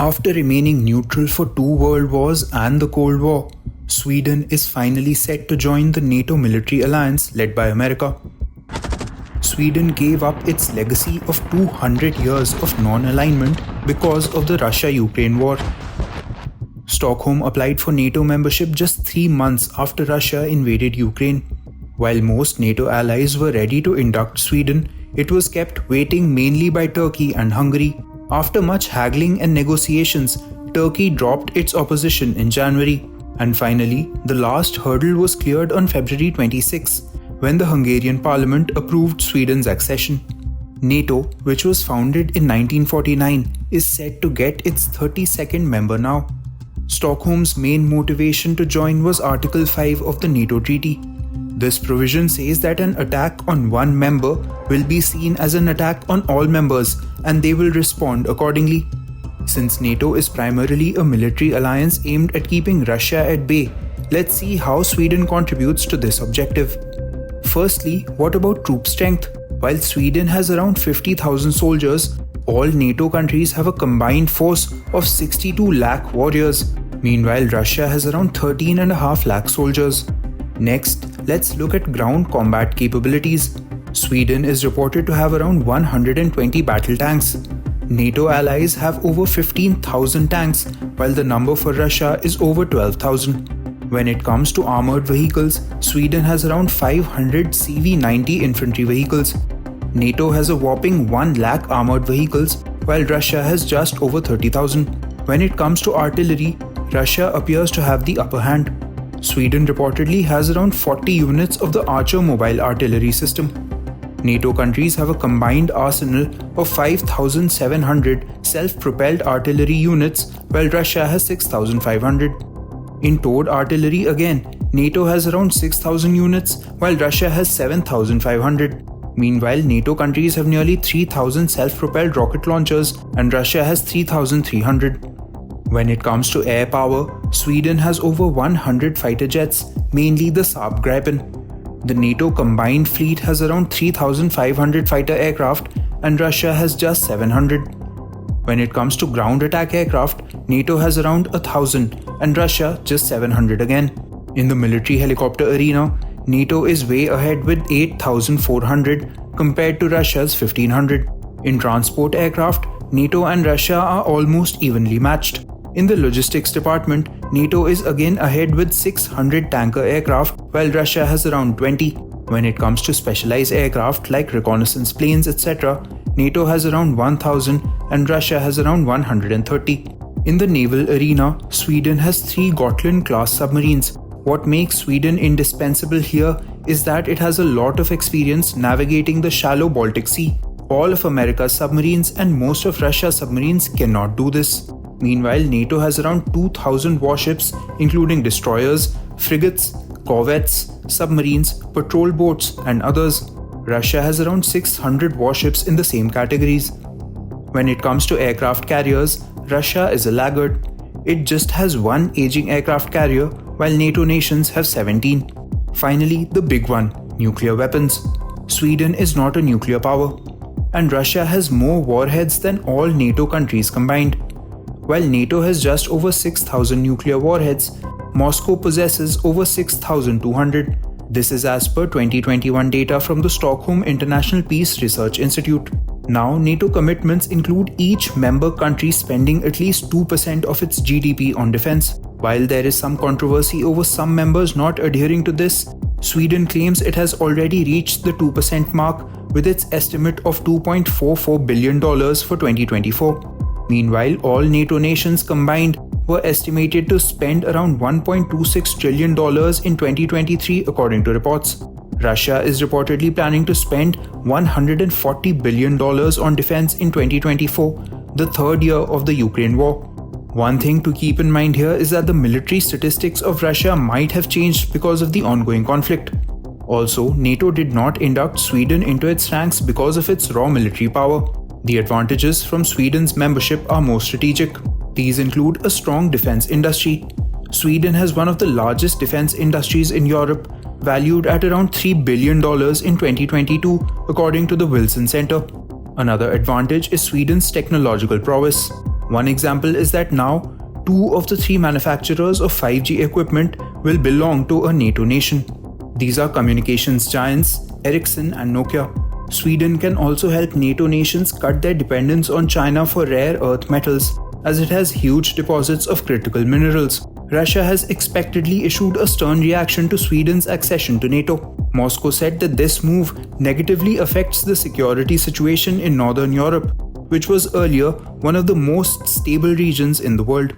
After remaining neutral for 2 world wars and the Cold War, Sweden is finally set to join the NATO military alliance led by America. Sweden gave up its legacy of 200 years of non-alignment because of the Russia-Ukraine war. Stockholm applied for NATO membership just 3 months after Russia invaded Ukraine. While most NATO allies were ready to induct Sweden, it was kept waiting mainly by Turkey and Hungary. After much haggling and negotiations, Turkey dropped its opposition in January. And finally, the last hurdle was cleared on February 26, when the Hungarian parliament approved Sweden's accession. NATO, which was founded in 1949, is set to get its 32nd member now. Stockholm's main motivation to join was Article 5 of the NATO Treaty. This provision says that an attack on one member will be seen as an attack on all members and they will respond accordingly. Since NATO is primarily a military alliance aimed at keeping Russia at bay, let's see how Sweden contributes to this objective. Firstly, what about troop strength? While Sweden has around 50,000 soldiers, all NATO countries have a combined force of 62 lakh warriors. Meanwhile, Russia has around 13.5 lakh soldiers. Next, let's look at ground combat capabilities. Sweden is reported to have around 120 battle tanks. NATO allies have over 15,000 tanks, while the number for Russia is over 12,000. When it comes to armored vehicles, Sweden has around 500 CV-90 infantry vehicles. NATO has a whopping 1 lakh armored vehicles, while Russia has just over 30,000. When it comes to artillery, Russia appears to have the upper hand. Sweden reportedly has around 40 units of the Archer mobile artillery system. NATO countries have a combined arsenal of 5,700 self-propelled artillery units, while Russia has 6,500. In towed artillery again, NATO has around 6,000 units, while Russia has 7,500. Meanwhile, NATO countries have nearly 3,000 self-propelled rocket launchers and Russia has 3,300. When it comes to air power, Sweden has over 100 fighter jets, mainly the Saab Gripen. The NATO combined fleet has around 3,500 fighter aircraft and Russia has just 700. When it comes to ground attack aircraft, NATO has around 1,000 and Russia just 700 again. In the military helicopter arena, NATO is way ahead with 8,400 compared to Russia's 1,500. In transport aircraft, NATO and Russia are almost evenly matched. In the logistics department, NATO is again ahead with 600 tanker aircraft, while Russia has around 20. When it comes to specialized aircraft like reconnaissance planes, etc., NATO has around 1,000 and Russia has around 130. In the naval arena, Sweden has 3 Gotland-class submarines. What makes Sweden indispensable here is that it has a lot of experience navigating the shallow Baltic Sea. All of America's submarines and most of Russia's submarines cannot do this. Meanwhile, NATO has around 2,000 warships, including destroyers, frigates, corvettes, submarines, patrol boats, and others. Russia has around 600 warships in the same categories. When it comes to aircraft carriers, Russia is a laggard. It just has 1 aging aircraft carrier, while NATO nations have 17. Finally, the big one, nuclear weapons. Sweden is not a nuclear power, and Russia has more warheads than all NATO countries combined. While NATO has just over 6,000 nuclear warheads, Moscow possesses over 6,200. This is as per 2021 data from the Stockholm International Peace Research Institute. Now, NATO commitments include each member country spending at least 2% of its GDP on defense. While there is some controversy over some members not adhering to this, Sweden claims it has already reached the 2% mark with its estimate of $2.44 billion for 2024. Meanwhile, all NATO nations combined were estimated to spend around $1.26 trillion in 2023 according to reports. Russia is reportedly planning to spend $140 billion on defense in 2024, the third year of the Ukraine war. One thing to keep in mind here is that the military statistics of Russia might have changed because of the ongoing conflict. Also, NATO did not induct Sweden into its ranks because of its raw military power. The advantages from Sweden's membership are more strategic. These include a strong defense industry. Sweden has one of the largest defense industries in Europe, valued at around $3 billion in 2022, according to the Wilson Center. Another advantage is Sweden's technological prowess. One example is that now 2 of the 3 manufacturers of 5G equipment will belong to a NATO nation. These are communications giants Ericsson and Nokia. Sweden can also help NATO nations cut their dependence on China for rare earth metals, as it has huge deposits of critical minerals. Russia has expectedly issued a stern reaction to Sweden's accession to NATO. Moscow said that this move negatively affects the security situation in Northern Europe, which was earlier one of the most stable regions in the world.